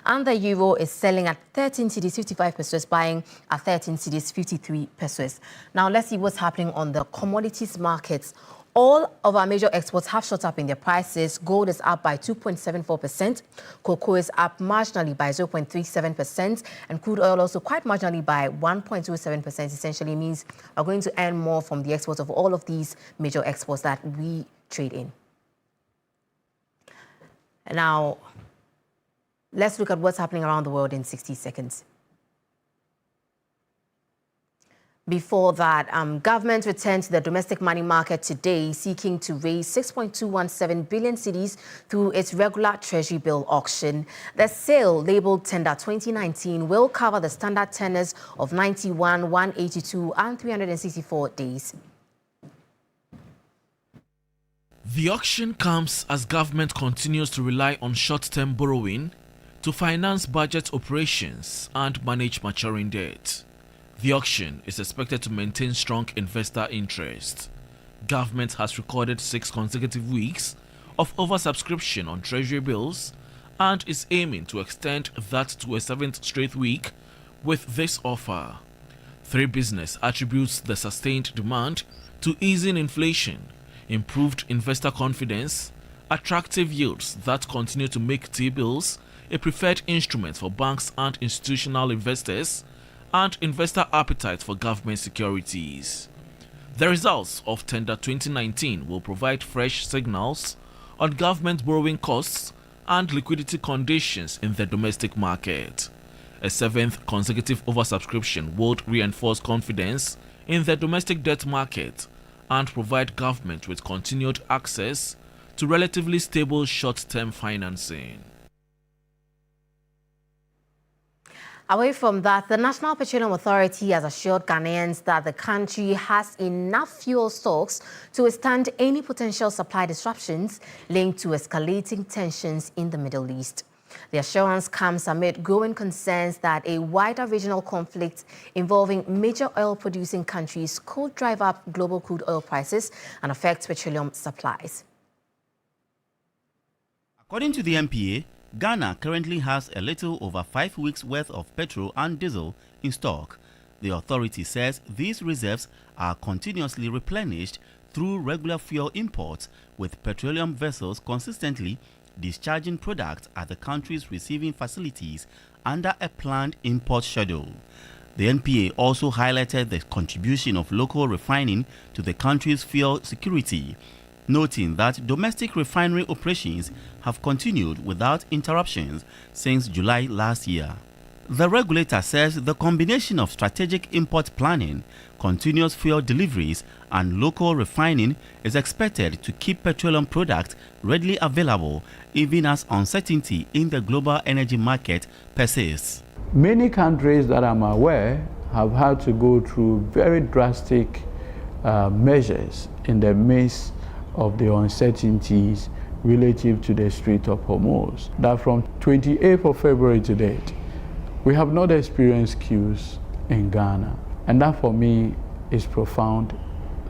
and the euro is selling at 13 cedis 55 pesos, buying at 13 cedis 53 pesos. Now let's see what's happening on the commodities markets. All of our major exports have shot up in their prices. Gold is up by 2.74%. Cocoa is up marginally by 0.37%. And crude oil also quite marginally by 1.07%. Essentially means we're going to earn more from the exports of all of these major exports that we trade in. Now, let's look at what's happening around the world in 60 seconds. Before that, government returned to the domestic money market today, seeking to raise 6.217 billion cedis through its regular Treasury bill auction. The sale, labelled Tender 2019, will cover the standard tenors of 91, 182 and 364 days. The auction comes as government continues to rely on short-term borrowing to finance budget operations and manage maturing debt. The auction is expected to maintain strong investor interest. Government has recorded 6 consecutive weeks of oversubscription on Treasury bills and is aiming to extend that to a 7th straight week with this offer. 3 Business attributes the sustained demand to easing inflation, improved investor confidence, attractive yields that continue to make T-bills a preferred instrument for banks and institutional investors, and investor appetite for government securities. The results of Tender 2019 will provide fresh signals on government borrowing costs and liquidity conditions in the domestic market. A 7th consecutive oversubscription would reinforce confidence in the domestic debt market and provide government with continued access to relatively stable short-term financing. Away from that, the National Petroleum Authority has assured Ghanaians that the country has enough fuel stocks to withstand any potential supply disruptions linked to escalating tensions in the Middle East. The assurance comes amid growing concerns that a wider regional conflict involving major oil-producing countries could drive up global crude oil prices and affect petroleum supplies. According to the NPA, Ghana currently has a little over 5 weeks' worth of petrol and diesel in stock. The authority says these reserves are continuously replenished through regular fuel imports, with petroleum vessels consistently discharging products at the country's receiving facilities under a planned import schedule. The NPA also highlighted the contribution of local refining to the country's fuel security, noting that domestic refinery operations have continued without interruptions since July last year. The regulator says the combination of strategic import planning, continuous fuel deliveries, and local refining is expected to keep petroleum products readily available even as uncertainty in the global energy market persists. Many countries that I'm aware have had to go through very drastic measures in the midst of the uncertainties relative to the Strait of Hormuz. That from 28th of February to date, we have not experienced queues in Ghana. And that for me is profound,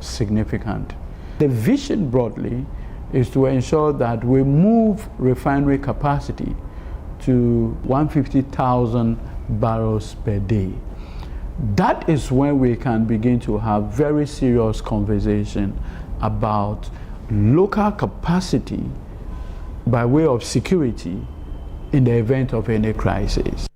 significant. The vision broadly is to ensure that we move refinery capacity to 150,000 barrels per day. That is when we can begin to have very serious conversation about local capacity by way of security in the event of any crisis.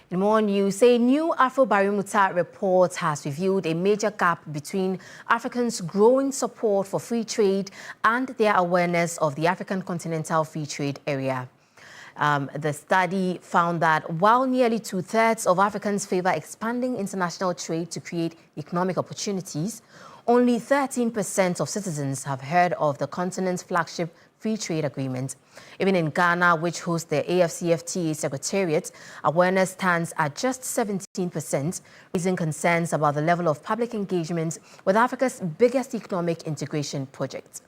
In more news, a new Afrobarometer report has revealed a major gap between Africans' growing support for free trade and their awareness of the African Continental Free Trade Area. The study found that while nearly 2/3 of Africans favor expanding international trade to create economic opportunities, only 13% of citizens have heard of the continent's flagship free trade agreement. Even in Ghana, which hosts the AfCFTA Secretariat, awareness stands at just 17%, raising concerns about the level of public engagement with Africa's biggest economic integration project.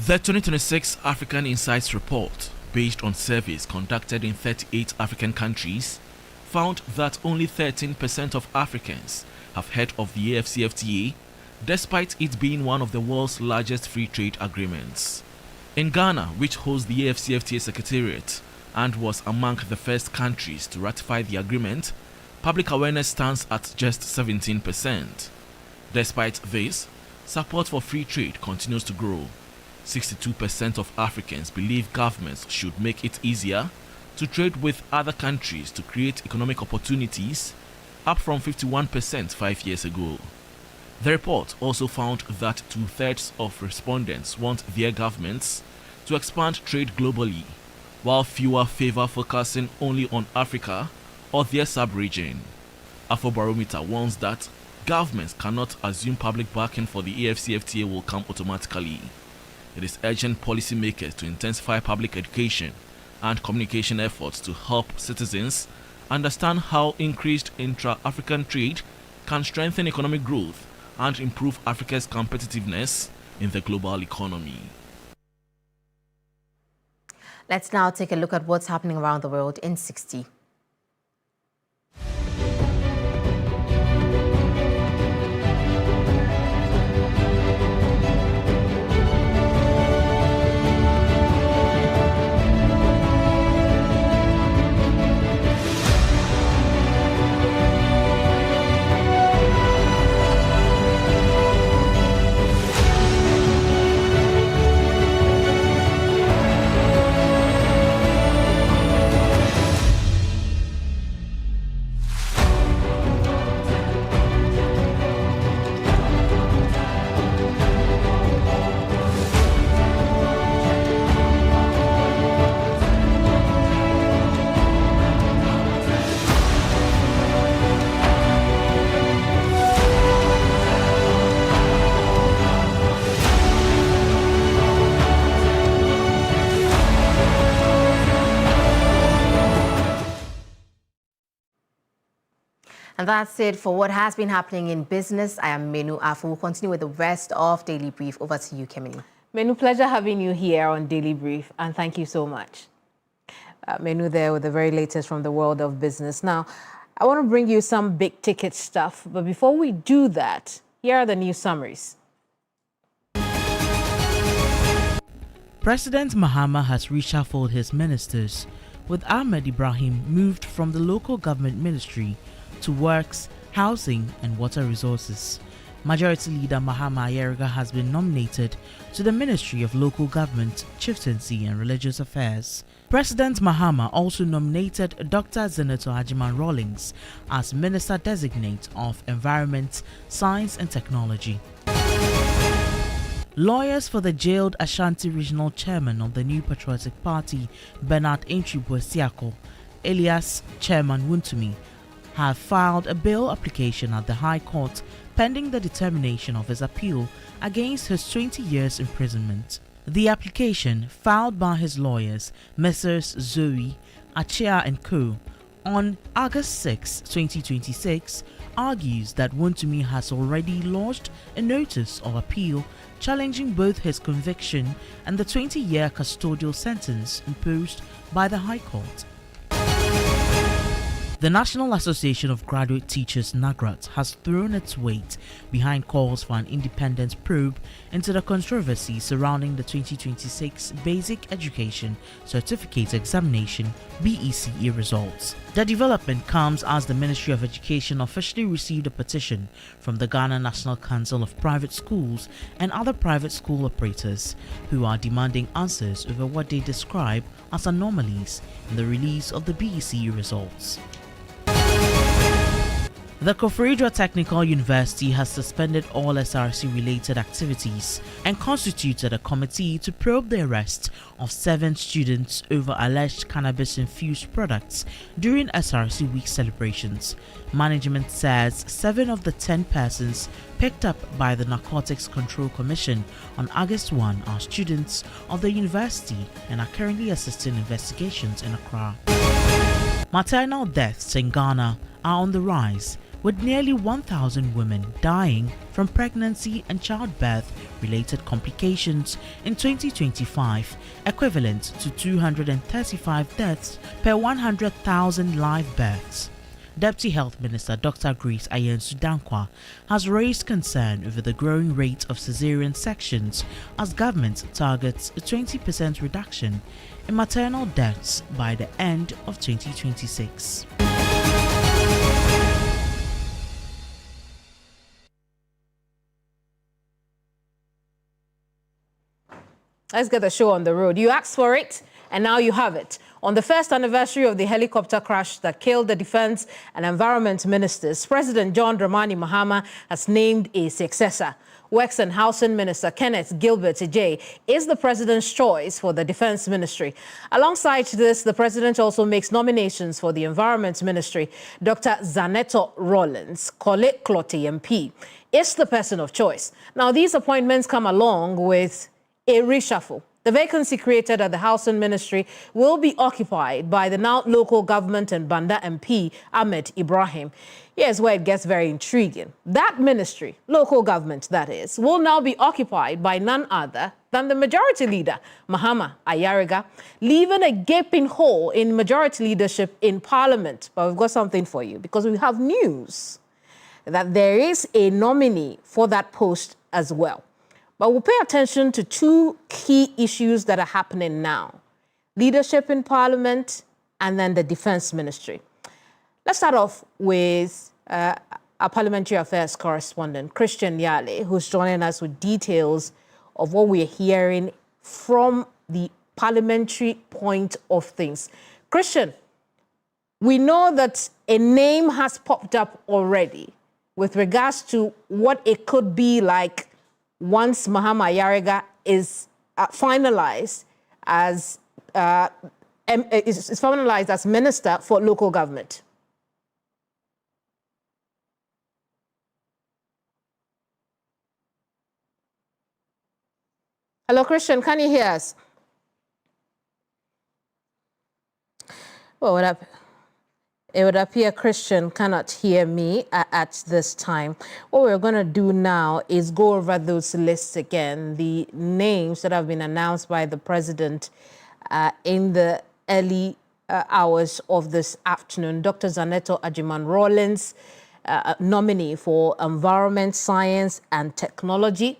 The 2026 African Insights Report, based on surveys conducted in 38 African countries, found that only 13% of Africans have heard of the AfCFTA, despite it being one of the world's largest free trade agreements. In Ghana, which holds the AfCFTA Secretariat and was among the first countries to ratify the agreement, public awareness stands at just 17%. Despite this, support for free trade continues to grow. 62% of Africans believe governments should make it easier to trade with other countries to create economic opportunities, up from 51% 5 years ago. The report also found that 2/3 of respondents want their governments to expand trade globally, while fewer favor focusing only on Africa or their sub-region. AfroBarometer warns that governments cannot assume public backing for the AfCFTA will come automatically. It is urging policymakers to intensify public education and communication efforts to help citizens understand how increased intra-African trade can strengthen economic growth and improve Africa's competitiveness in the global economy. Let's now take a look at what's happening around the world in 60. And that's it for what has been happening in business. I am Menu Afu. We'll continue with the rest of Daily Brief. Over to you, Kemini. Menu, pleasure having you here on Daily Brief, and thank you so much. Menu there with the very latest from the world of business. Now, I want to bring you some big ticket stuff, but before we do that, here are the news summaries. President Mahama has reshuffled his ministers, with Ahmed Ibrahim moved from the local government ministry to Works, Housing and Water Resources. Majority Leader Mahama Ayeriga has been nominated to the Ministry of Local Government, Chieftaincy and Religious Affairs. President Mahama also nominated Dr. Senator Ajiman Rawlings as Minister-Designate of Environment, Science and Technology. Lawyers for the jailed Ashanti Regional Chairman of the New Patriotic Party, Bernard Entry-Boesiako, alias Chairman Wontumi, have filed a bail application at the High Court pending the determination of his appeal against his 20 years imprisonment. The application, filed by his lawyers, Messrs. Zoe, Achia and Co., on August 6, 2026, argues that Wontumi has already lodged a notice of appeal challenging both his conviction and the 20-year custodial sentence imposed by the High Court. The National Association of Graduate Teachers (NAGRAT) has thrown its weight behind calls for an independent probe into the controversy surrounding the 2026 Basic Education Certificate Examination (BECE) results. The development comes as the Ministry of Education officially received a petition from the Ghana National Council of Private Schools and other private school operators who are demanding answers over what they describe as anomalies in the release of the BECE results. The Koforidua Technical University has suspended all SRC-related activities and constituted a committee to probe the arrest of 7 students over alleged cannabis-infused products during SRC Week celebrations. Management says 7 of the 10 persons picked up by the Narcotics Control Commission on August 1 are students of the university and are currently assisting investigations in Accra. Maternal deaths in Ghana are on the rise, with nearly 1,000 women dying from pregnancy and childbirth-related complications in 2025, equivalent to 235 deaths per 100,000 live births. Deputy Health Minister Dr. Grace Ayensu-Dankwa has raised concern over the growing rate of cesarean sections as government targets a 20% reduction in maternal deaths by the end of 2026. Let's get the show on the road. You asked for it, and now you have it. On the first anniversary of the helicopter crash that killed the Defense and Environment Ministers, President John Dramani Mahama has named a successor. Works and Housing Minister Kenneth Gilbert Ejay is the president's choice for the Defense Ministry. Alongside this, the president also makes nominations for the Environment Ministry. Dr. Zaneto Rollins, Kole Klote MP, is the person of choice. Now, these appointments come along with a reshuffle. The vacancy created at the Housing Ministry will be occupied by the now local government and Banda MP, Ahmed Ibrahim. Here's where it gets very intriguing. That ministry, local government that is, will now be occupied by none other than the majority leader, Mahama Ayariga, leaving a gaping hole in majority leadership in Parliament. But we've got something for you, because we have news that there is a nominee for that post as well. But we'll pay attention to two key issues that are happening now: leadership in Parliament and then the Defense Ministry. Let's start off with our Parliamentary Affairs correspondent, Christian Yale, who's joining us with details of what we're hearing from the parliamentary point of things. Christian, we know that a name has popped up already with regards to what it could be like once Mahama Ayariga is finalized as Minister for Local Government. Hello, Christian, can you hear us? Well, it would appear Christian cannot hear me at this time. What we're going to do now is go over those lists again, the names that have been announced by the president in the early hours of this afternoon. Dr. Zaneto Ajiman Rollins, nominee for Environment, Science and Technology.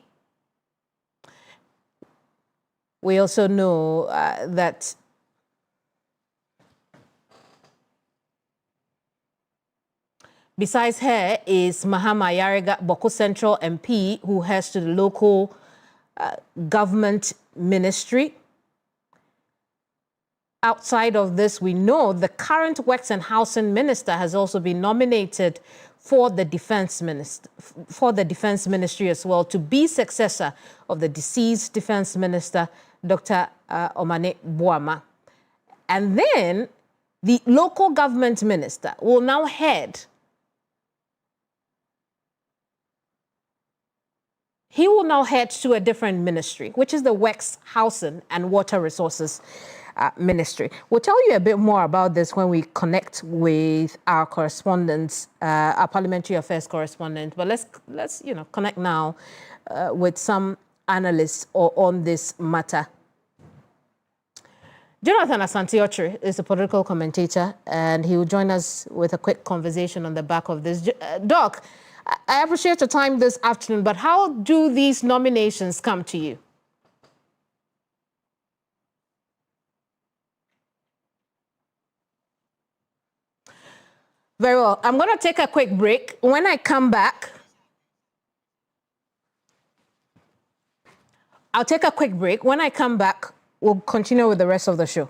We also know that besides her is Mahama Ayariga, Boko Central MP, who heads to the local government ministry. Outside of this, we know the current Works and Housing Minister has also been nominated for the Defense Ministry as well, to be successor of the deceased Defense Minister, Dr. Omane Boama. And then the local government minister will now head. He will now head to a different ministry, which is the Works, Housing and Water Resources Ministry. We'll tell you a bit more about this when we connect with our correspondents, our Parliamentary Affairs correspondent. But let's connect now with some analysts on this matter. Jonathan Asante-Okyere is a political commentator, and he will join us with a quick conversation on the back of this. Doc, I appreciate your time this afternoon, but how do these nominations come to you? Very well. I'm going to take a quick break. When I come back, I'll take a quick break. When I come back, we'll continue with the rest of the show.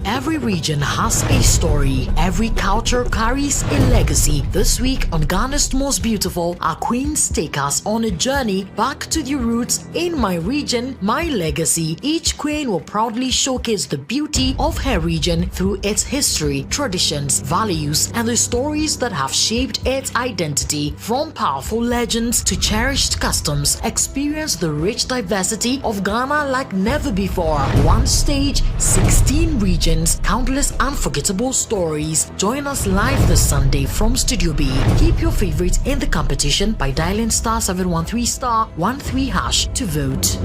Every region has a story. Every culture carries a legacy. This week on Ghana's Most Beautiful, our queens take us on a journey back to their roots in my region, my legacy. Each queen will proudly showcase the beauty of her region through its history, traditions, values, and the stories that have shaped its identity. From powerful legends to cherished customs, experience the rich diversity of Ghana like never before. One stage, 16 regions, countless unforgettable stories. Join us live this Sunday from Studio B. Keep your favorites in the competition by dialing star 713 star 13 hash to vote.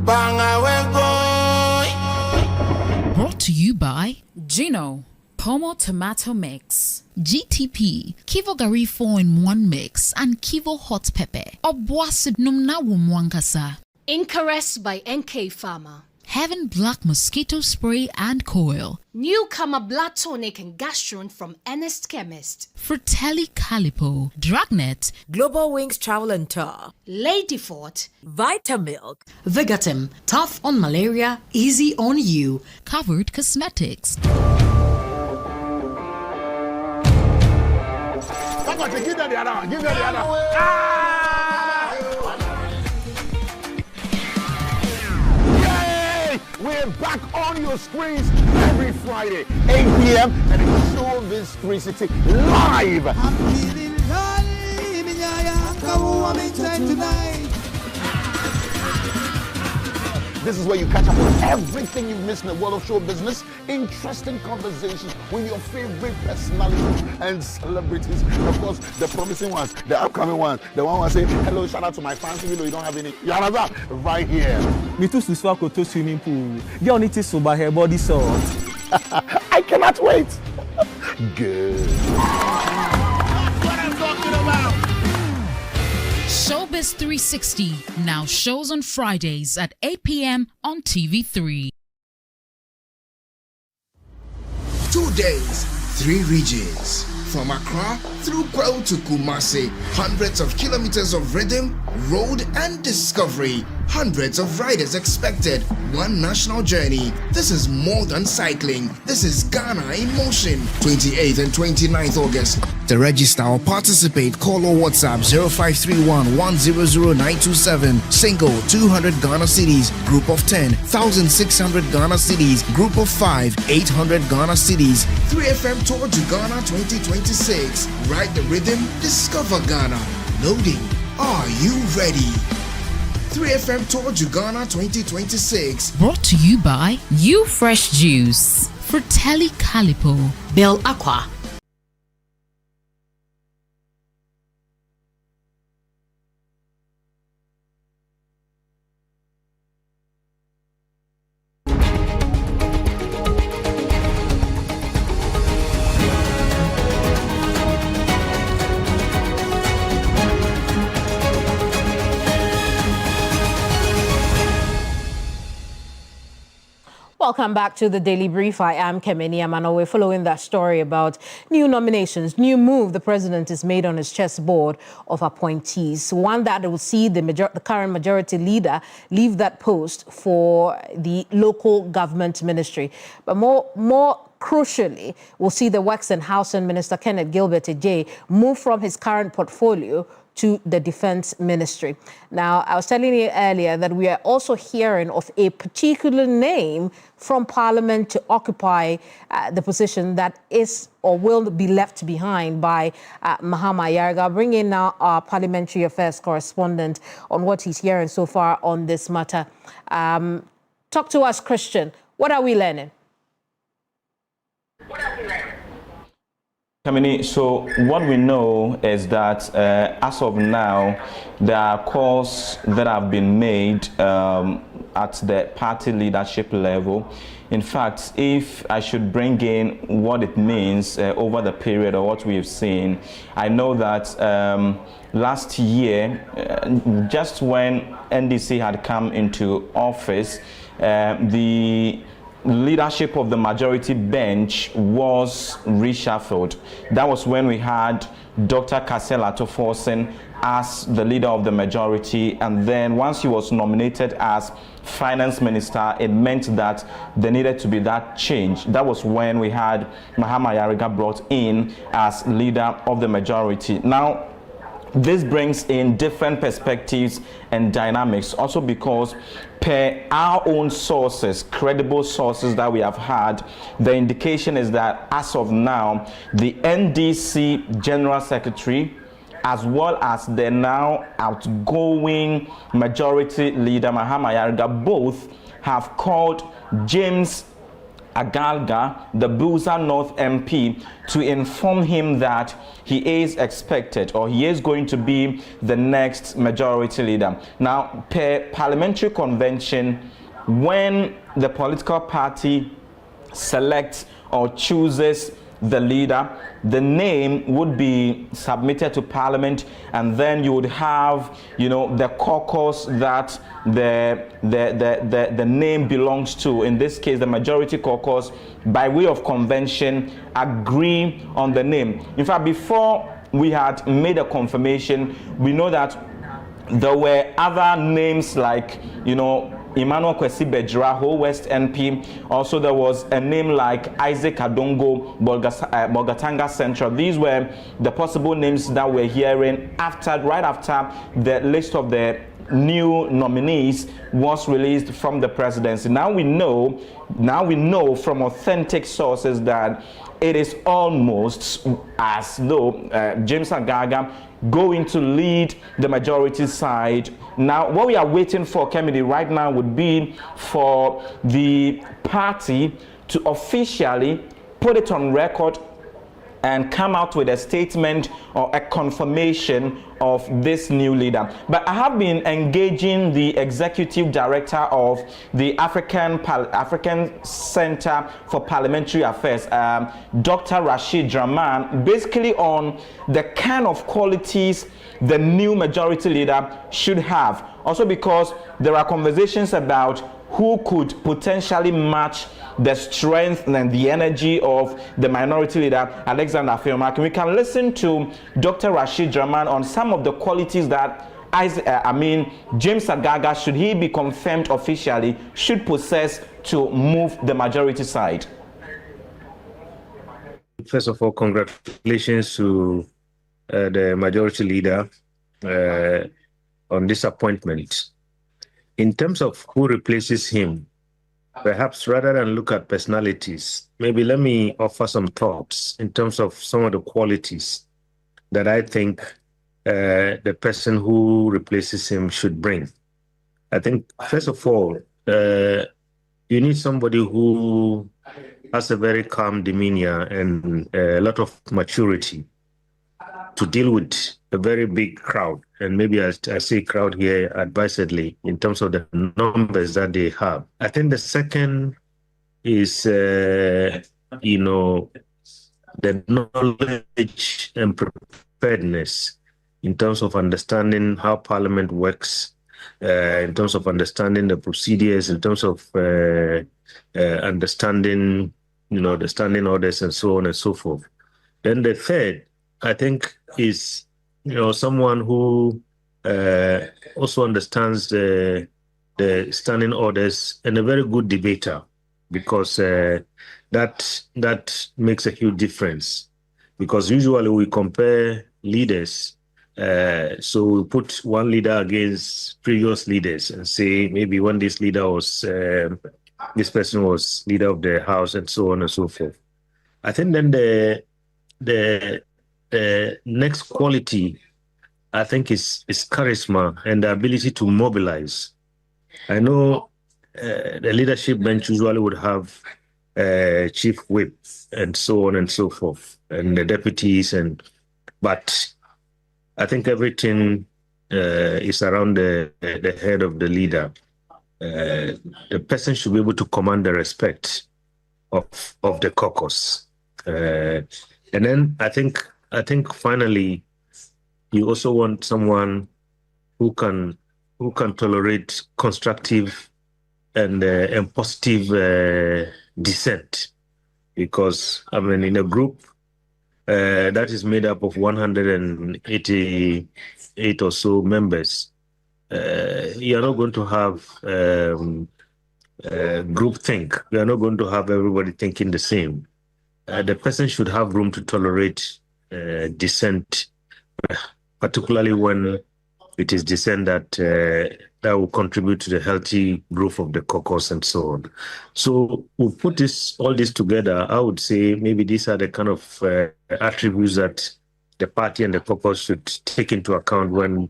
Brought to you by Gino Pomo Tomato Mix, GTP, Kivo Gari 4-in-1 Mix, and Kivo Hot Pepper. Obwasi Numna Wumwankasa. Incaress by NK Pharma. Heaven Black Mosquito Spray and Coil. Newcomer Blood Tonic and Gastron from Ernest Chemist. Fratelli Calipo. Dragnet. Global Wings Travel and Tour. Ladyfort. Vitamilk. Vigatim, tough on malaria, easy on you. Covered Cosmetics. Give them the other. Give them the other. Yay! We're back on your screens every Friday, 8 p.m. and it's Showbiz 360 live. I'm feeling tonight. This is where you catch up on everything you've missed in the world of show business. Interesting conversations with your favorite personalities and celebrities. Of course, the promising ones, the upcoming ones, the one who say, hello, shout out to my fans, even though you don't have any. You understand? Right here. Me too swako to swimming pool. Girl need to sober her body salt. I cannot wait. Good. That's what I'm talking about. Showbiz 360 now shows on Fridays at 8 p.m. on TV3. 2 days, 3 regions. From Accra through Pearl to Kumasi, hundreds of kilometers of rhythm, road and discovery. Hundreds of riders expected, one national journey. This is more than cycling. This is Ghana in motion. 28th and 29th August. To register or participate, call or WhatsApp 0531 100927. Single 200 Ghana cedis. Group of 10 1,600 Ghana cedis. Group of 5 800 Ghana cedis. 3FM Tour to Ghana 2026. Ride the rhythm, discover Ghana. Loading. Are you ready? 3FM Tour to Ghana 2026. Brought to you by You Fresh Juice, Fratelli Calipo, Bell Aqua. Welcome back to the Daily Brief. I am Kemeni Amano. We're following that story about new nominations, new move the president has made on his chessboard of appointees. One that will see the current majority leader leave that post for the local government ministry. But more crucially, we'll see the Works and Housing Minister Kenneth Gilbert Ejay move from his current portfolio to the Defense Ministry. Now, I was telling you earlier that we are also hearing of a particular name from Parliament to occupy the position that is or will be left behind by Mahama Yarga. I'll bring in now our Parliamentary Affairs correspondent on what he's hearing so far on this matter. Talk to us, Christian. What are we learning? So what we know is that as of now, there are calls that have been made at the party leadership level. In fact, if I should bring in what it means over the period of what we've seen, I know that last year, just when NDC had come into office, the leadership of the majority bench was reshuffled. That was when we had Dr. Kasela Toforsen as the leader of the majority, and then once he was nominated as finance minister, it meant that there needed to be that change. That was when we had Mahama Yariga brought in as leader of the majority. Now, this brings in different perspectives and dynamics, also because per our own sources, credible sources that we have had, the indication is that as of now, the NDC General Secretary, as well as the now outgoing majority leader, Mahama Yariga, both have called James Agalga, the Busa North MP, to inform him that he is expected, or he is going to be the next majority leader. Now, per parliamentary convention, when the political party selects or chooses the leader, the name would be submitted to Parliament, and then you would have, the caucus that the name belongs to. In this case, the majority caucus, by way of convention, agree on the name. In fact, before we had made a confirmation, we know that there were other names like, Emmanuel Kwesi Bejraho, West NP. Also, there was a name like Isaac Adongo, Bolgatanga Central. These were the possible names that we're hearing right after the list of the new nominees was released from the presidency. Now we know from authentic sources that it is almost as though James Agaga going to lead the majority side. Now, what we are waiting for, Kennedy, right now would be for the party to officially put it on record and come out with a statement or a confirmation of this new leader. But I have been engaging the executive director of the African Center for Parliamentary Affairs, Dr. Rashid Draman, basically on the kind of qualities the new majority leader should have. Also because there are conversations about who could potentially match the strength and the energy of the minority leader, Alexander Afeoma. We can listen to Dr. Rashid Draman on some of the qualities that James Agaga, should he be confirmed officially, should possess to move the majority side. First of all, congratulations to the majority leader on this appointment. In terms of who replaces him, perhaps rather than look at personalities, maybe let me offer some thoughts in terms of some of the qualities that I think the person who replaces him should bring. I think, first of all, you need somebody who has a very calm demeanor and a lot of maturity to deal with a very big crowd. And maybe I say crowd here advisedly in terms of the numbers that they have. I think the second is, the knowledge and preparedness in terms of understanding how Parliament works, in terms of understanding the procedures, in terms of understanding, the standing orders and so on and so forth. Then the third, I think, is someone who also understands the standing orders and a very good debater, because that makes a huge difference. Because usually we compare leaders, so we put one leader against previous leaders and say maybe when this leader was, this person was leader of the house and so on and so forth. I think then the next quality, I think, is charisma and the ability to mobilize. I know the leadership bench usually would have chief whip and so on and so forth, and the deputies, but I think everything is around the head of the leader. The person should be able to command the respect of the caucus, and then I think finally, you also want someone who can tolerate constructive and positive dissent, because in a group, that is made up of 188 or so members, you are not going to have group think. You are not going to have everybody thinking the same. The person should have room to tolerate dissent, particularly when it is dissent that that will contribute to the healthy growth of the caucus and so on. So we'll put all this together. I would say maybe these are the kind of attributes that the party and the caucus should take into account when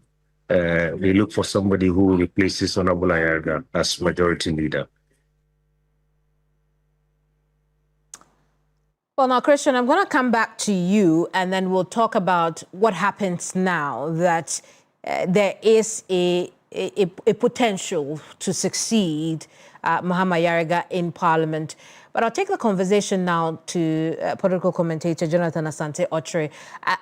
we look for somebody who replaces Honorable Ayaga as majority leader. Well, now, Christian, I'm going to come back to you, and then we'll talk about what happens now that there is a potential to succeed Mahama Ayariga in Parliament. But I'll take the conversation now to political commentator Jonathan Asante-Okyere.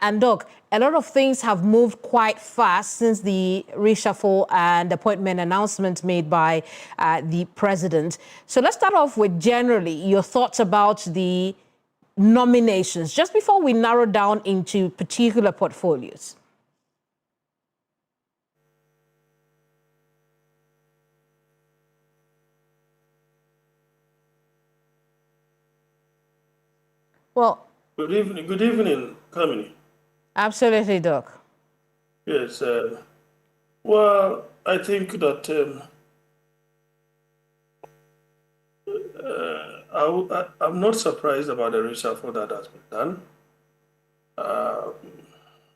And Doc, a lot of things have moved quite fast since the reshuffle and appointment announcement made by the president. So let's start off with generally your thoughts about the nominations, just before we narrow down into particular portfolios. Well, good evening, Kamini. Absolutely, Doc. Yes. Well, I think that I'm not surprised about the reshuffle that has been done.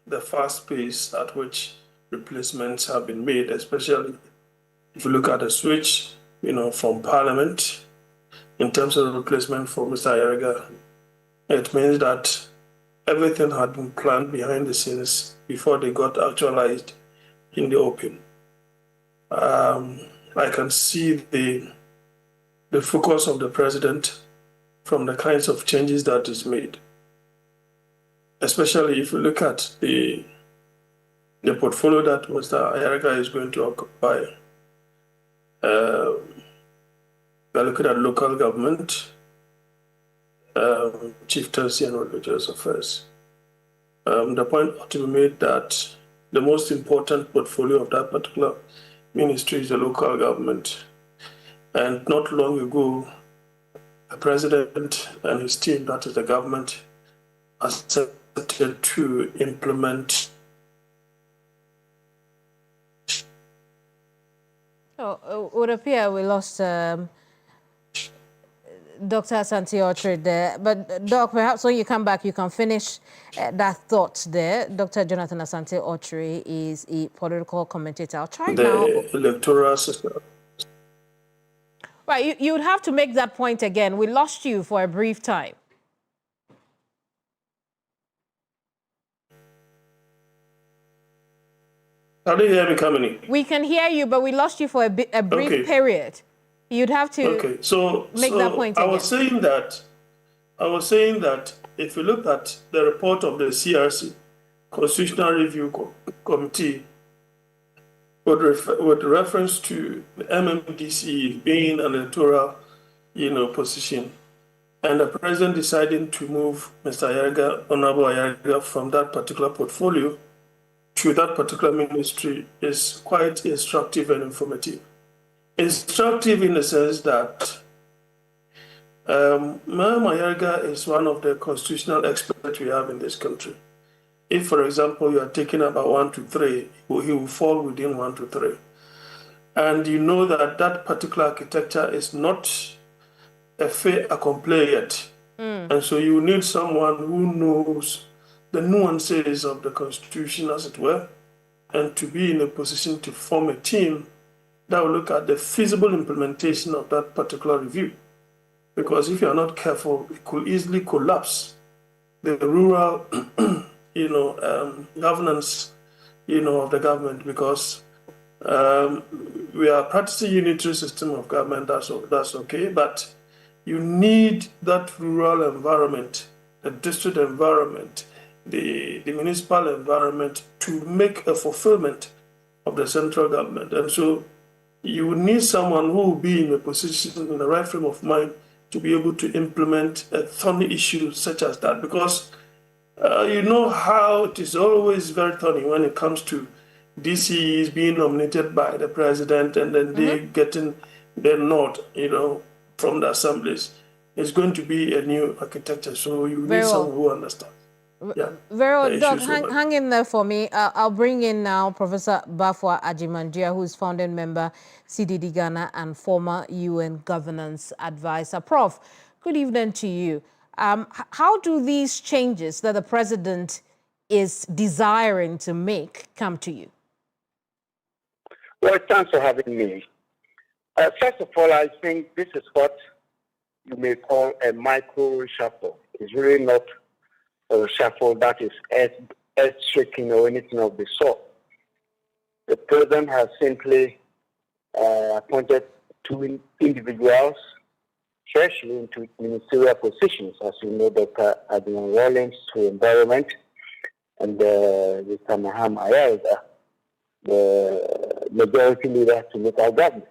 The fast pace at which replacements have been made, especially if you look at the switch, from Parliament in terms of the replacement for Mr. Ayariga, it means that everything had been planned behind the scenes before they got actualized in the open. I can see the focus of the president from the kinds of changes that is made, especially if you look at the portfolio that Mr. Ayariga is going to occupy. We're looking at local government, chieftaincy and religious affairs. The point ought to be made that the most important portfolio of that particular ministry is the local government. And not long ago, the president and his team, that is the government, accepted to implement. Oh, it would appear we lost Dr. Asante-Okyere there. But, Doc, perhaps when you come back, you can finish that thought there. Dr. Jonathan Asante-Okyere is a political commentator. I'll try now. The electoral system. Right, you would have to make that point again. We lost you for a brief time. How do you hear me coming? We can hear you, but we lost you for a brief period. You'd have to make that point again. I was saying that if you look at the report of the CRC, Constitutional Review Committee, with reference to the MMDC being an electoral, position, and the president deciding to move Mr. Ayariga, Honorable Ayariga, from that particular portfolio to that particular ministry is quite instructive and informative. Instructive in the sense that Mahama Ayariga is one of the constitutional experts we have in this country. If, for example, you are taking about 1 to 3, he will fall within 1 to 3. And you know that that particular architecture is not a fait accompli yet. And so you need someone who knows the nuances of the Constitution, as it were, and to be in a position to form a team that will look at the feasible implementation of that particular review. Because if you are not careful, it could easily collapse the rural governance, of the government, because we are practicing unitary system of government. That's okay, but you need that rural environment, the district environment, the municipal environment to make a fulfillment of the central government. And so you need someone who will be in a position, in the right frame of mind, to be able to implement a thorny issue such as that, because You know how it is always very funny when it comes to DCs being nominated by the president and then they getting the nod, from the assemblies. It's going to be a new architecture, so you need someone who understands. Yeah. Very well, Doc, hang in there for me. I'll bring in now Professor Bafwa Ajimandia, who's founding member, CDD Ghana, and former UN governance advisor. Prof, good evening to you. How do these changes that the president is desiring to make come to you? Well, thanks for having me. First of all, I think this is what you may call a micro reshuffle. It's really not a reshuffle that is earth-shaking or anything of the sort. The president has simply appointed two individuals, Treasury, into ministerial positions. As you know, Dr. Adrian Rawlings to Environment and Mr. Maham Ayalda, the majority leader to local government.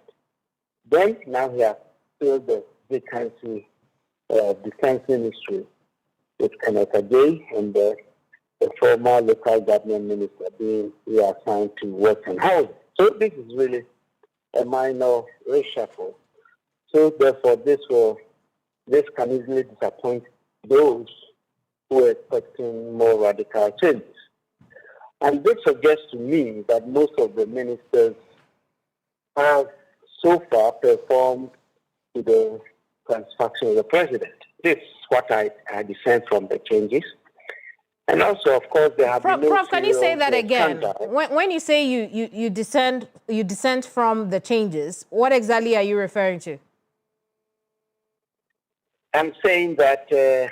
Then now he has filled the vacancy of Defense Ministry with Kenneth Ajay and the former local government minister being reassigned to work and housing. So this is really a minor reshuffle. So therefore, this can easily disappoint those who are expecting more radical changes. And this suggests to me that most of the ministers have so far performed to the satisfaction of the president. This is what I dissent from the changes. And also, of course, there have been no Prof, can you say that again? scandal. When you say you dissent from the changes, what exactly are you referring to? I'm saying that the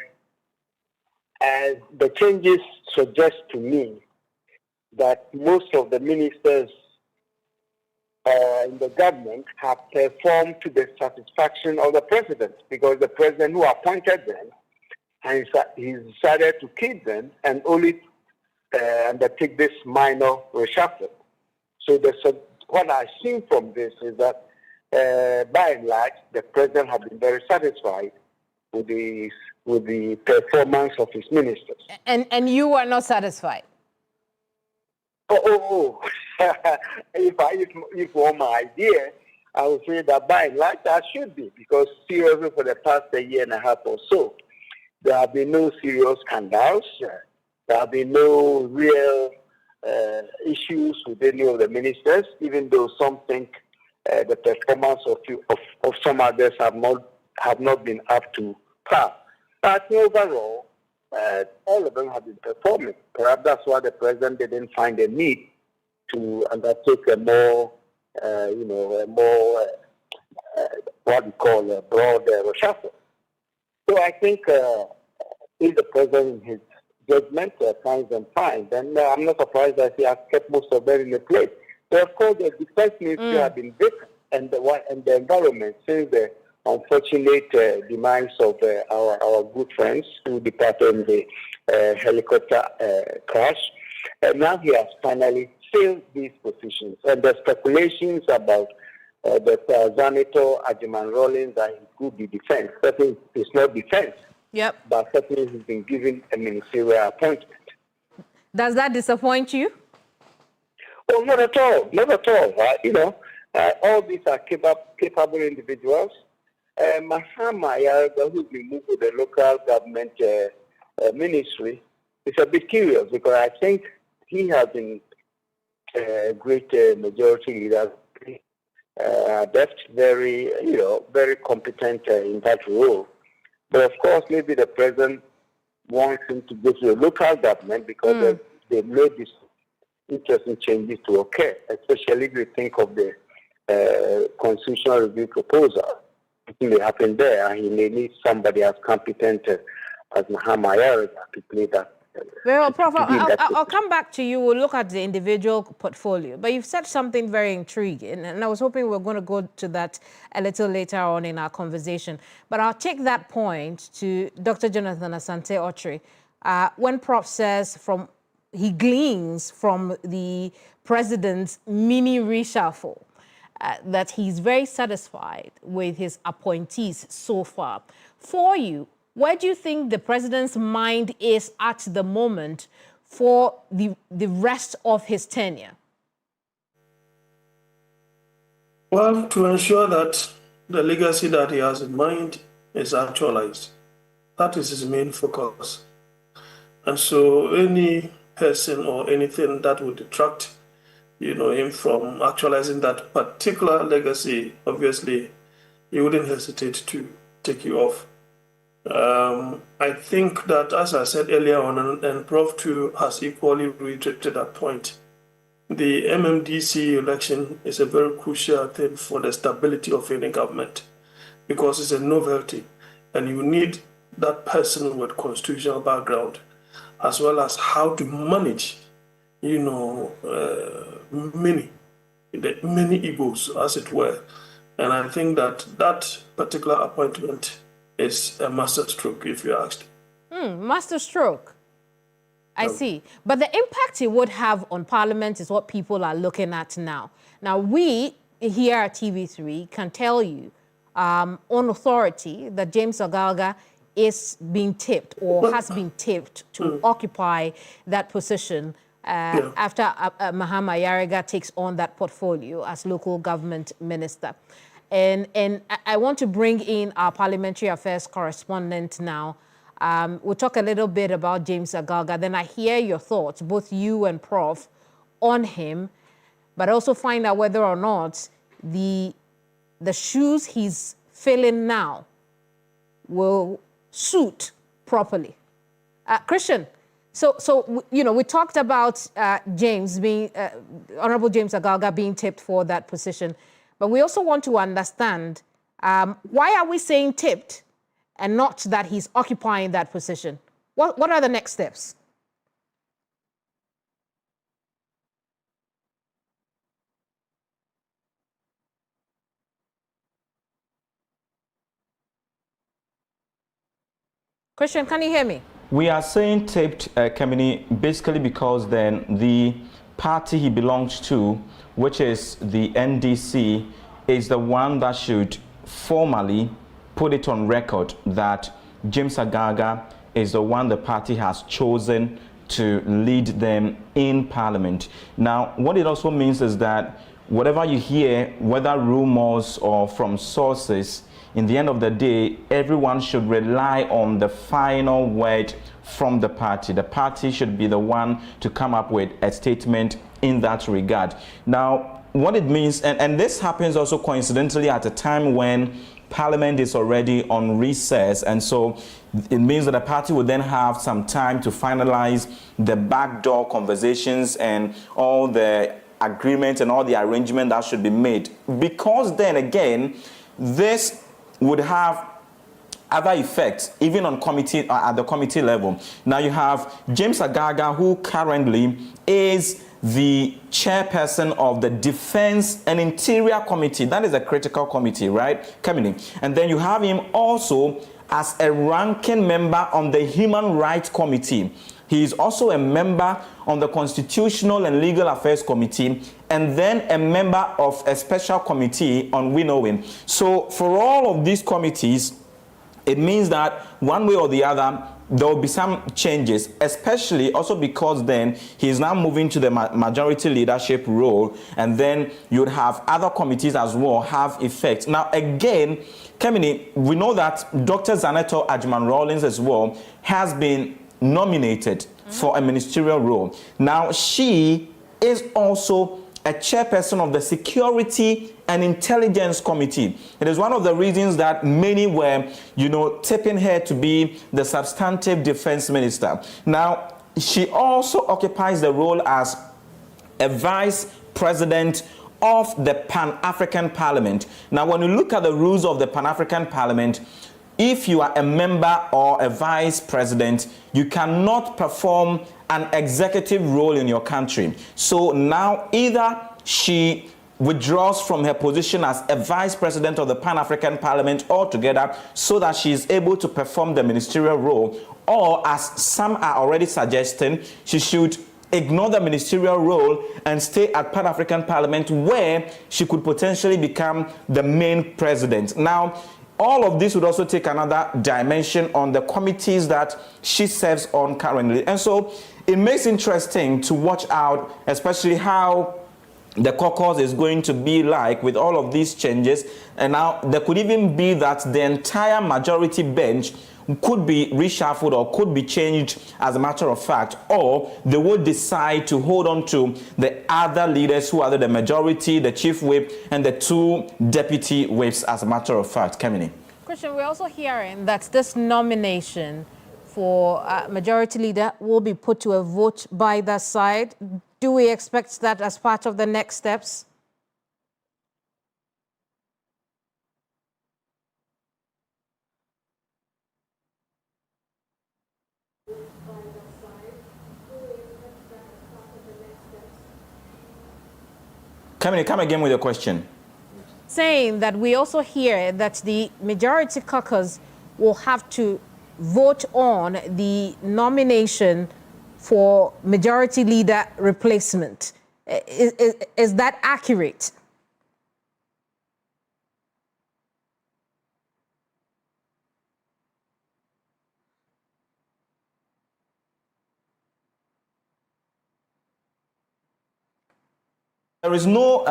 changes suggest to me that most of the ministers in the government have performed to the satisfaction of the president, because the president who appointed them, and he decided to keep them and only undertake this minor reshuffle. So what I've seen from this is that by and large, the president has been very satisfied with the performance of his ministers. And you are not satisfied? If for my idea, I would say that by and large I should be, because seriously for the past year and a half or so, there have been no serious scandals. There have been no real issues with any of the ministers, even though some think the performance of some others have not been up to par. But overall, all of them have been performing. Perhaps that's why the president didn't find a need to undertake a more, what we call a broad reshuffle. So I think if the president, in his judgment, finds them fine, then I'm not surprised that he has kept most of them in the place. So of course, the defense ministry have been vacant, and the environment, since the unfortunate demise of our good friends who departed in the helicopter crash. And now he has finally filled these positions. And the speculations about the Senator Ajiman Rawlings that he could be defense. Certainly it's not defense. Yep. But certainly he's been given a ministerial appointment. Does that disappoint you? Oh, not at all. Not at all. All these are capable individuals. Maham Ayalda, who's been moved to the local government ministry, is a bit curious, because I think he has been a great majority leader, adept, very competent in that role. But of course, maybe the president wants him to go to the local government because they made these interesting changes to occur, especially if you think of the constitutional review proposal. It may happen there, and he may need somebody as competent as Maham Ayalda to play that. Well, Prof, I'll come back to you. We'll look at the individual portfolio. But you've said something very intriguing, and I was hoping we were going to go to that a little later on in our conversation. But I'll take that point to Dr. Jonathan Asante Otri. When Prof says he gleans from the president's mini reshuffle that he's very satisfied with his appointees so far. For you, where do you think the president's mind is at the moment for the rest of his tenure? Well, to ensure that the legacy that he has in mind is actualized. That is his main focus. And so any person or anything that would detract, him from actualizing that particular legacy, obviously, he wouldn't hesitate to take you off. I think that, as I said earlier on, and Prof. too has equally reiterated that point, the MMDC election is a very crucial thing for the stability of any government because it's a novelty, and you need that person with constitutional background as well as how to manage, many egos, as it were. And I think that particular appointment is a masterstroke, if you asked. Masterstroke. I see. But the impact it would have on Parliament is what people are looking at now. Now, we here at TV3 can tell you on authority that James Ogalga is being tipped or has been tipped to occupy that position after Mahama Yariga takes on that portfolio as local government minister. And I want to bring in our parliamentary affairs correspondent now. We'll talk a little bit about James Ogalga. Then I hear your thoughts, both you and Prof, on him, but also find out whether or not the shoes he's filling now will suit properly. Christian, so we talked about James being, Honorable James Ogalga being tipped for that position, but we also want to understand why are we saying tipped and not that he's occupying that position? What are the next steps? Christian, can you hear me? We are saying taped, Kemini, basically because then the party he belongs to, which is the NDC, is the one that should formally put it on record that James Ogalga is the one the party has chosen to lead them in Parliament. Now, what it also means is that whatever you hear, whether rumors or from sources, in the end of the day, everyone should rely on the final word from the party. The party should be the one to come up with a statement in that regard. Now, what it means, and this happens also coincidentally at a time when Parliament is already on recess, and so it means that the party will then have some time to finalize the backdoor conversations and all the agreements and all the arrangement that should be made. Because then again, this would have other effects, even on committee at the committee level. Now you have James Ogalga, who currently is the chairperson of the Defense and Interior Committee. That is a critical committee, right? Coming. And then you have him also as a ranking member on the Human Rights Committee. He is also a member on the Constitutional and Legal Affairs Committee, and then a member of a special committee on winnowing. So for all of these committees, it means that one way or the other, there will be some changes, especially also because then he is now moving to the majority leadership role, and then you'd have other committees as well have effect. Now again, Kemini, we know that Dr. Zaneto Adjuman-Rawlings as well has been nominated for a ministerial role. Now she is also a chairperson of the Security and Intelligence Committee. It is one of the reasons that many were, tipping her to be the substantive defense minister. Now, she also occupies the role as a vice president of the Pan-African Parliament. Now, when you look at the rules of the Pan-African Parliament, if you are a member or a vice president, you cannot perform an executive role in your country. So now either she withdraws from her position as a vice president of the Pan-African Parliament altogether so that she is able to perform the ministerial role, or as some are already suggesting, she should ignore the ministerial role and stay at Pan-African Parliament where she could potentially become the main president. Now, all of this would also take another dimension on the committees that she serves on currently. And so it makes interesting to watch out, especially how the caucus is going to be like with all of these changes. And now there could even be that the entire majority bench could be reshuffled or could be changed as a matter of fact, or they would decide to hold on to the other leaders who are the majority, the chief whip, and the 2 deputy whips as a matter of fact. Kemini. Christian, we're also hearing that this nomination for majority leader will be put to a vote by that side. Do we expect that as part of the next steps? Come again with your question. Saying that we also hear that the majority caucus will have to vote on the nomination for majority leader replacement. Is that accurate? There is no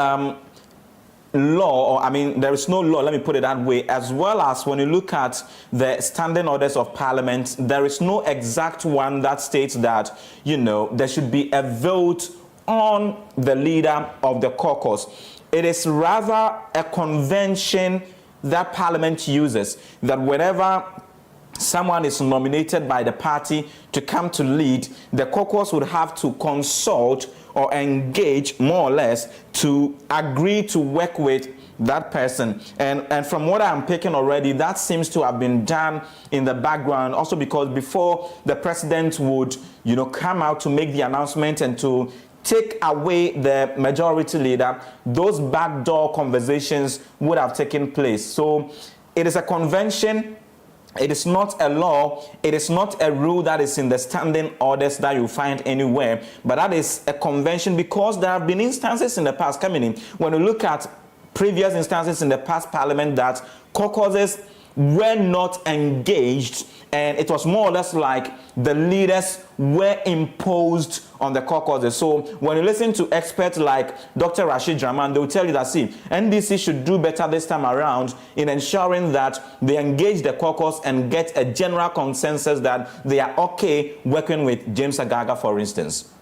law, or I mean, there is no law, let me put it that way, as well as when you look at the standing orders of Parliament, there is no exact one that states that, you know, there should be a vote on the leader of the caucus. It is rather a convention that Parliament uses, that whenever someone is nominated by the party to come to lead, the caucus would have to consult or engage more or less to agree to work with that person. And from what I'm picking already, that seems to have been done in the background, also because before the president would, you know, come out to make the announcement and to take away the majority leader, those backdoor conversations would have taken place. So it is a convention. It is not a law. It is not a rule that is in the standing orders that you find anywhere, but that is a convention because there have been instances in the past coming in. When you look at previous instances in the past Parliament that caucuses were not engaged, and it was more or less like the leaders were imposed on the caucuses. So when you listen to experts like Dr. Rashid Draman, they will tell you that, see, NDC should do better this time around in ensuring that they engage the caucus and get a general consensus that they are okay working with James Agaga, for instance.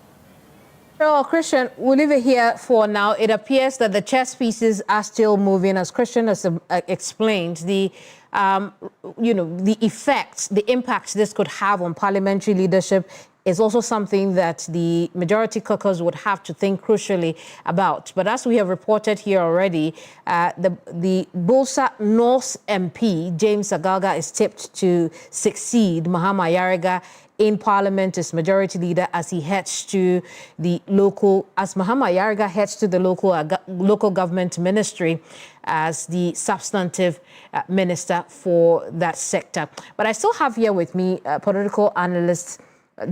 Well, Christian, we'll leave it here for now. It appears that the chess pieces are still moving, as Christian has explained. The the effects, the impact this could have on parliamentary leadership is also something that the majority caucus would have to think crucially about. But as we have reported here already, the Bolsa North MP, James Agaga, is tipped to succeed Mahama Yariga in Parliament as majority leader as he heads to the local, as Mahama Yariga heads to the local government ministry as the substantive minister for that sector. But I still have here with me political analyst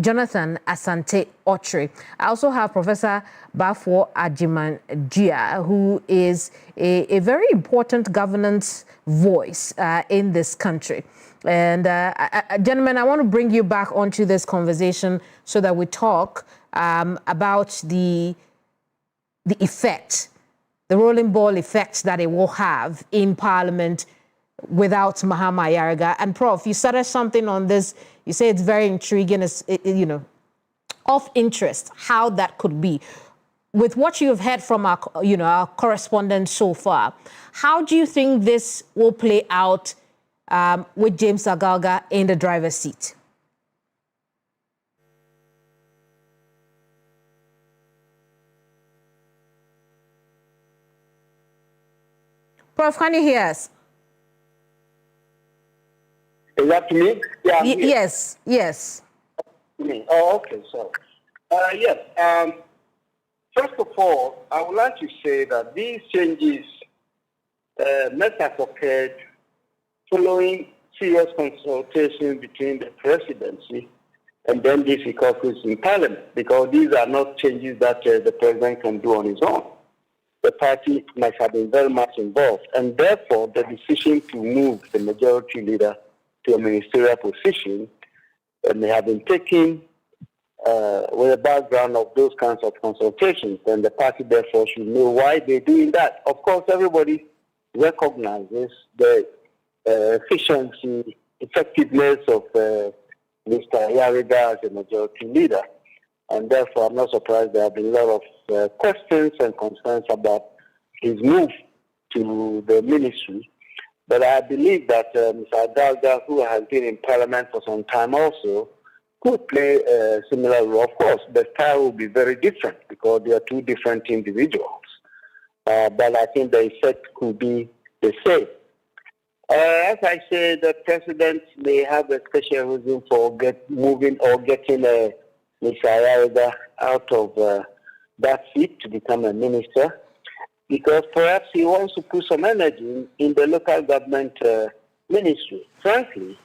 Jonathan Asante Otri. I also have Professor Bafo Ajimanjia, who is a very important governance voice in this country. And gentlemen, I want to bring you back onto this conversation so that we talk about the effect, the rolling ball effect that it will have in Parliament without Mahama Yariga. And Prof, you started something on this. You say it's very intriguing, of interest, how that could be. With what you have heard from our correspondents so far, how do you think this will play out with James Agaga in the driver's seat? Prof, can you hear us? Is that to me? Yeah. Yes. Me. Oh, okay. So, yes. First of all, I would like to say that these changes must have occurred following serious consultation between the presidency and then this caucus in Parliament, because these are not changes that the president can do on his own. the party must have been very much involved. And therefore, the decision to move the majority leader to a ministerial position may have been taken with a background of those kinds of consultations. And the party, therefore, should know why they're doing that. Of course, everybody recognizes the efficiency, effectiveness of Mr. Ayariga as a majority leader. And therefore, I'm not surprised there have been a lot of questions and concerns about his move to the ministry. But I believe that Mr. Adalga, who has been in Parliament for some time also, could play a similar role. Of course, the style will be very different because they are two different individuals. But I think the effect could be the same. As I said, the president may have a special reason for getting Mr. Ayariga out of that seat to become a minister, because perhaps he wants to put some energy in the local government ministry. Frankly,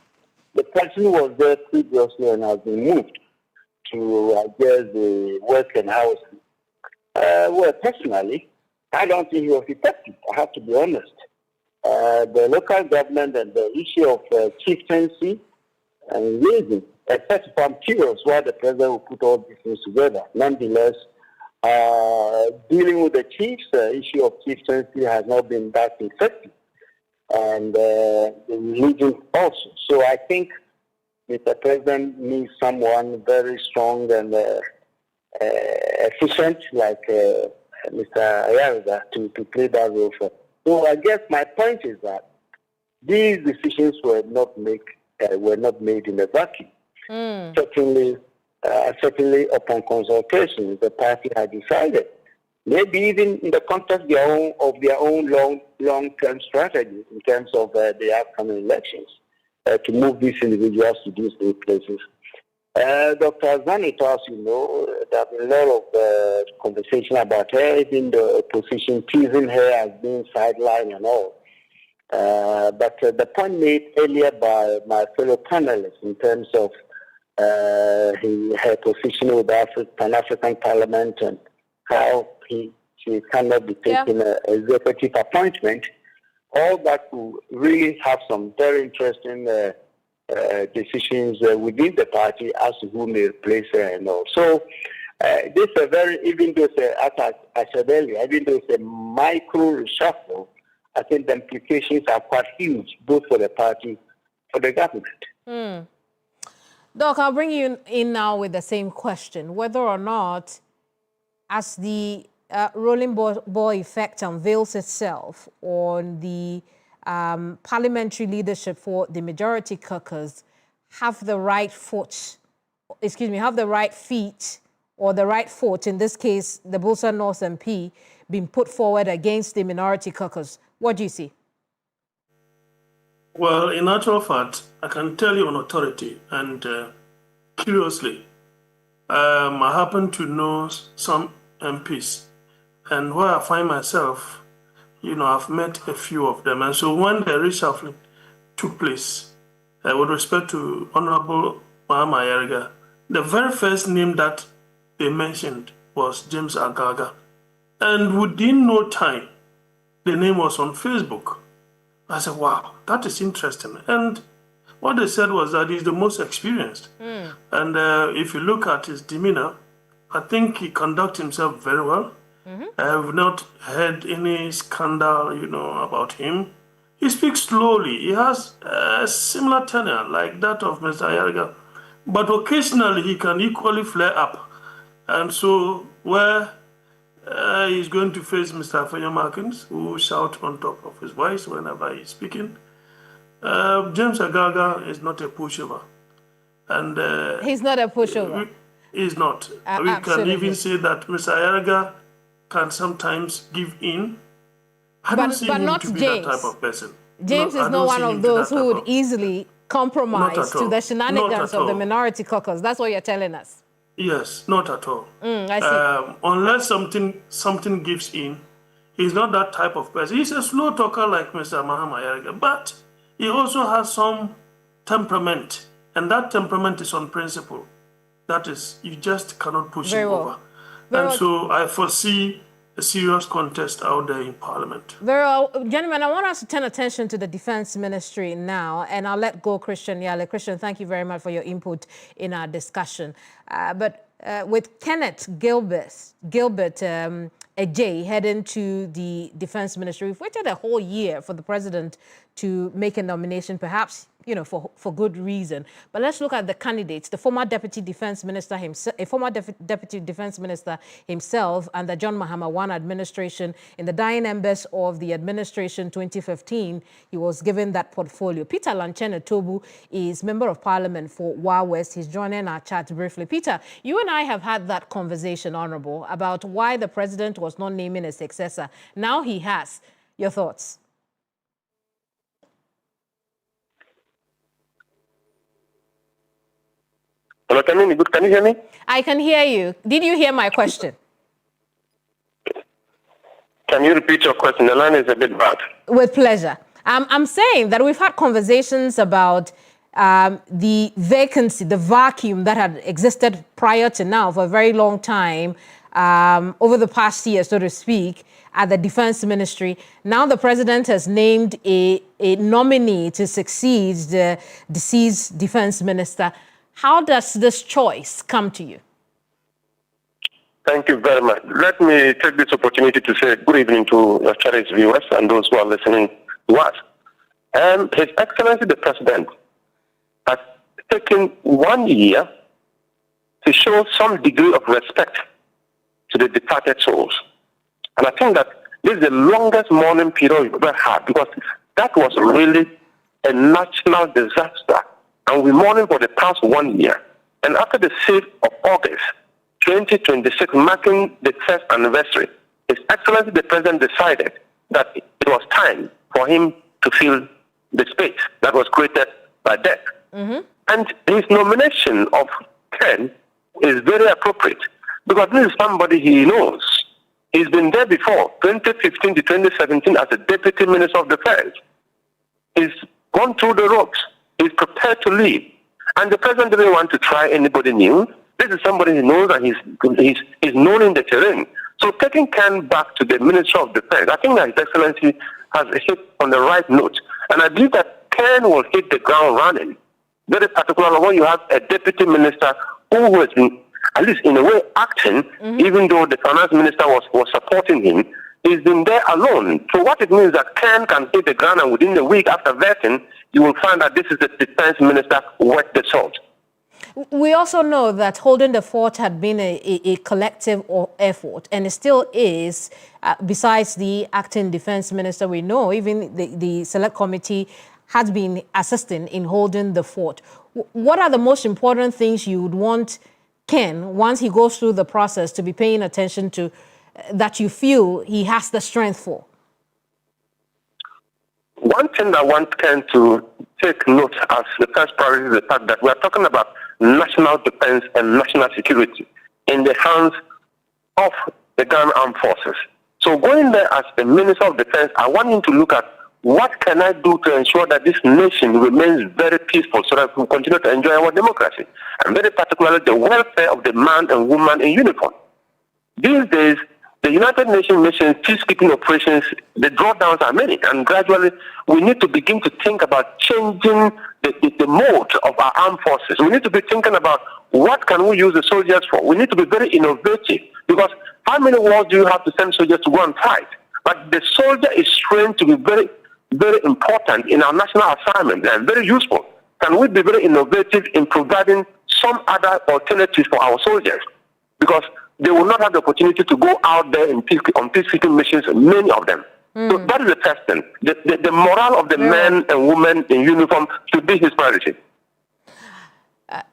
the person who was there previously and has been moved to, I guess, the work and housing. Well, personally, I don't think he was effective, I have to be honest. The local government and the issue of chieftaincy and raising, except I'm curious why the president will put all these things together. Nonetheless, dealing with the chiefs, the issue of chieftaincy has not been that effective. And the religion also. So I think Mr. President needs someone very strong and efficient like Mr. Ayariga to play that role for. So I guess my point is that these decisions were not made in a vacuum. Certainly upon consultation, the party had decided. Maybe even in the context of their own long-term strategy in terms of the upcoming elections, to move these individuals to these new places. Dr. Zanito, as you know, there have been a lot of conversation about her, even the opposition teasing her as being sidelined and all. But the point made earlier by my fellow panelists in terms of her position with the Pan-African Parliament and how she cannot be taking an executive appointment, all that will really have some very interesting decisions within the party as to who may replace her and all. So this is a very, even though as I said earlier, even though it's a micro reshuffle, I think the implications are quite huge, both for the party, for the government. Doc, I'll bring you in now with the same question, whether or not, as the rolling ball effect unveils itself on the parliamentary leadership for the majority caucus, have the right foot, have the right feet or the right foot, in this case, the Bulsa North MP, been put forward against the minority caucus? What do you see? Well, in actual fact, I can tell you on authority and curiously, I happen to know some MPs, and where I find myself, I've met a few of them. And so when the reshuffling took place, with respect to Honorable Mahama Ayariga, the very first name that they mentioned was James Agaga. And within no time, the name was on Facebook. I said, wow, that is interesting. And what they said was that he's the most experienced. And if you look at his demeanor, I think he conducts himself very well. I have not heard any scandal, about him. He speaks slowly. He has a similar tenor like that of Mr. Ayariga. But occasionally he can equally flare up. And so where he's going to face Mr. Afenyo Markins, who shouts on top of his voice whenever he's speaking. James Agaga is not a pushover. And he's not a pushover. He's not. We can even say that Mr. Ayariga can sometimes give in. I don't see him to be that type of person. James is not one of those who would easily compromise to the shenanigans of the minority caucus. That's what you're telling us. Yes, not at all. I see. Unless something gives in, he's not that type of person. He's a slow talker like Mr. Mahama Ayariga, but he also has some temperament, and that temperament is on principle. That is, you just cannot push him over. And so I foresee a serious contest out there in Parliament. Very well. Gentlemen, I want us to turn attention to the Defense Ministry now, and I'll let go Christian Yale. Christian, thank you very much for your input in our discussion. But with Kenneth Gilbert Ejay heading to the Defense Ministry, we've waited a whole year for the president to make a nomination, perhaps, you know, for good reason. But let's look at the candidates. The former Deputy Defense Minister himself, Deputy Defense Minister himself, and the John Mahama I administration, in the dying embers of the administration 2015, he was given that portfolio. Peter Lanchene Tobu is Member of Parliament for Wa West. He's joining our chat briefly. Peter, you and I have had that conversation, Honorable, about why the president was not naming a successor. Now he has. Your thoughts? Hello, can you hear me? I can hear you. Did you hear my question? Can you repeat your question? The line is a bit bad. With pleasure. I'm saying that we've had conversations about the vacancy, the vacuum that had existed prior to now for a very long time, over the past year, so to speak, at the Defense Ministry. Now the president has named a nominee to succeed the deceased Defense Minister. How does this choice come to you? Thank you very much. Let me take this opportunity to say good evening to your cherished viewers and those who are listening to us. His Excellency the President has taken 1 year to show some degree of respect to the departed souls. And I think that this is the longest mourning period we've ever had, because that was really a national disaster. And we're mourning for the past 1 year. And after the 6th of August, 2026, marking the first anniversary, His Excellency the President decided that it was time for him to fill the space that was created by death. Mm-hmm. And his nomination of Ken is very appropriate, because this is somebody he knows. He's been there before, 2015 to 2017 as a Deputy Minister of Defense. He's gone through the ropes. He's prepared to lead. And the president didn't want to try anybody new. This is somebody he knows, and he's known in the terrain. So taking Ken back to the Ministry of Defense, I think that His Excellency has hit on the right note. And I believe that Ken will hit the ground running. Very particularly when you have a Deputy Minister who has been, at least in a way, acting, even though the Finance Minister was supporting him. He's been there alone. So what it means is that Ken can hit the ground, and within a week after vetting, you will find that this is the Defense Minister worth the salt. We also know that holding the fort had been a collective effort, and it still is. Besides the acting Defense Minister, we know even the Select Committee has been assisting in holding the fort. What are the most important things you would want Ken, once he goes through the process, to be paying attention to, that you feel he has the strength for? One thing I want Ken to take note as the first priority is the fact that we are talking about national defense and national security in the hands of the Ghana Armed Forces. So going there as the Minister of Defense, I want him to look at what can I do to ensure that this nation remains very peaceful so that we continue to enjoy our democracy, and very particularly the welfare of the man and woman in uniform. These days, the United Nations missions, peacekeeping operations, the drawdowns are many, and gradually we need to begin to think about changing the mode of our armed forces. We need to be thinking about what can we use the soldiers for. We need to be very innovative, because how many wars do you have to send soldiers to go and fight? But the soldier is trained to be very, very important in our national assignment and very useful. Can we be very innovative in providing some other alternatives for our soldiers? Because they will not have the opportunity to go out there on peacekeeping missions, many of them. So that is the first thing. The morale of the men and women in uniform should be his priority.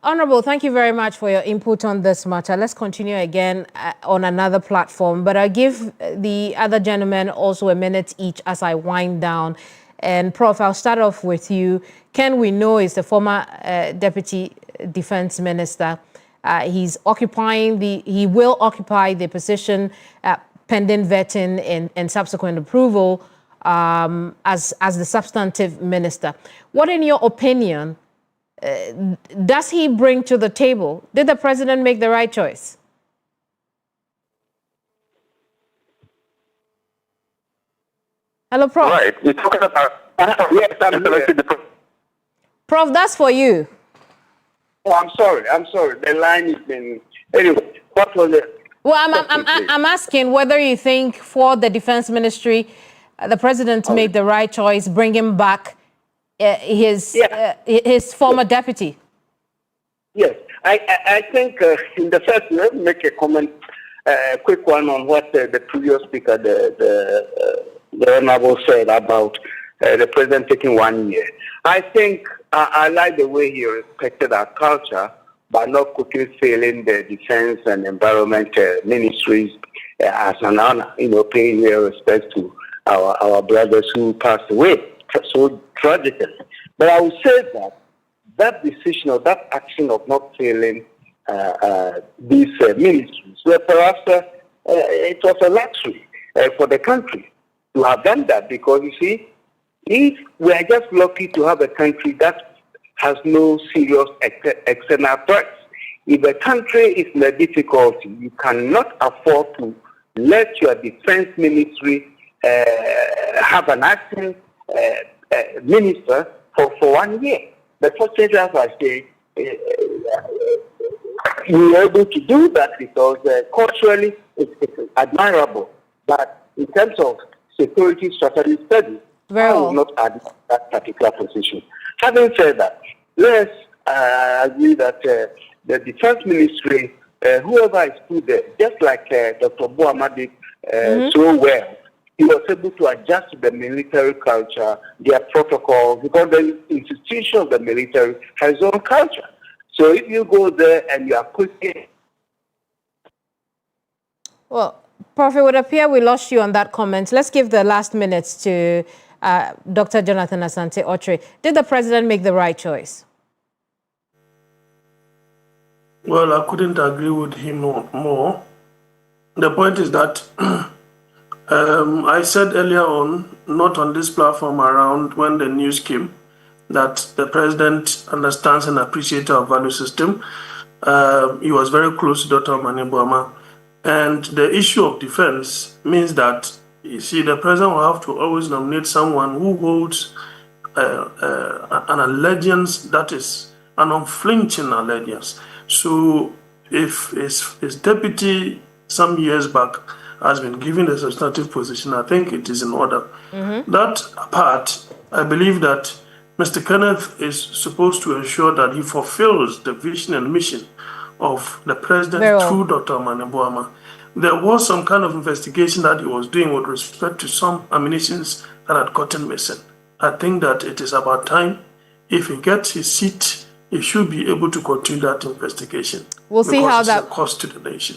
Honorable, thank you very much for your input on this matter. Let's continue again on another platform, but I'll give the other gentlemen also a minute each as I wind down. And Prof, I'll start off with you. Ken, we know, is the former Deputy Defense Minister. He will occupy the position pending vetting and subsequent approval as the substantive minister. What, in your opinion, does he bring to the table? Did the president make the right choice? Hello, Prof. Right. We're talking about... Yes, I'm here. Prof, that's for you. Oh, I'm sorry. The line has been... Anyway, what was it? Well, I'm asking whether you think for the Defense Ministry, the President made the right choice, bringing back his former deputy. Yes, I think in the first, let me make a comment, a quick one on what the previous speaker, the Honorable, said about the President taking 1 year. I think I like the way he respected our culture by not quickly failing the Defense and Environment ministries as an honor, paying their respect to our brothers who passed away so tragically. But I would say that decision or that action of not failing these ministries, where perhaps it was a luxury for the country to have done that, because you see, if we are just lucky to have a country that has no serious external threats, if a country is in a difficulty, you cannot afford to let your defense ministry have an acting minister for 1 year. But fortunately, as I say, you were able to do that because culturally it's admirable. But in terms of security strategy studies, I will not add that particular position. Having said that, let's agree that the Defense Ministry, whoever is put there, just like Dr. Boama did so well, he was able to adjust to the military culture, their protocols, because the institution of the military has its own culture. So if you go there and you are quickly... Well, Prof, it would appear we lost you on that comment. Let's give the last minutes to Dr. Jonathan Asante Otre. Did the President make the right choice? Well, I couldn't agree with him more. The point is that I said earlier on, not on this platform around when the news came, that the President understands and appreciates our value system. He was very close to Dr. Mani Boama. And the issue of defense means that, you see, the President will have to always nominate someone who holds an allegiance that is an unflinching allegiance. So if his deputy some years back has been given a substantive position, I think it is in order. That apart, I believe that Mr. Kenneth is supposed to ensure that he fulfills the vision and mission of the President through Dr. Mani Boama. There was some kind of investigation that he was doing with respect to some ammunitions that had gotten missing. I think that it is about time. If he gets his seat, he should be able to continue that investigation. We'll see how that it's a cost to the nation.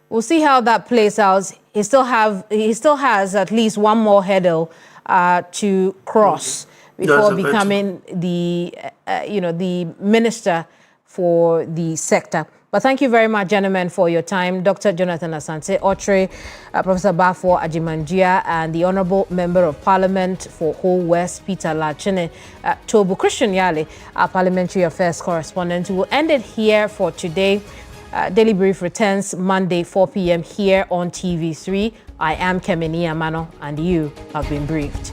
We'll see how that plays out. He still has at least one more hurdle to cross before becoming the the minister for the sector. But thank you very much, gentlemen, for your time. Dr. Jonathan Asante Otre, Professor Bafo Ajimanjia, and the Honourable Member of Parliament for Whole West, Peter Lachine Tobu. Christian Yale, our Parliamentary Affairs correspondent. We will end it here for today. Daily Brief returns Monday, 4 p.m. here on TV3. I am Kemini Amano, and you have been briefed.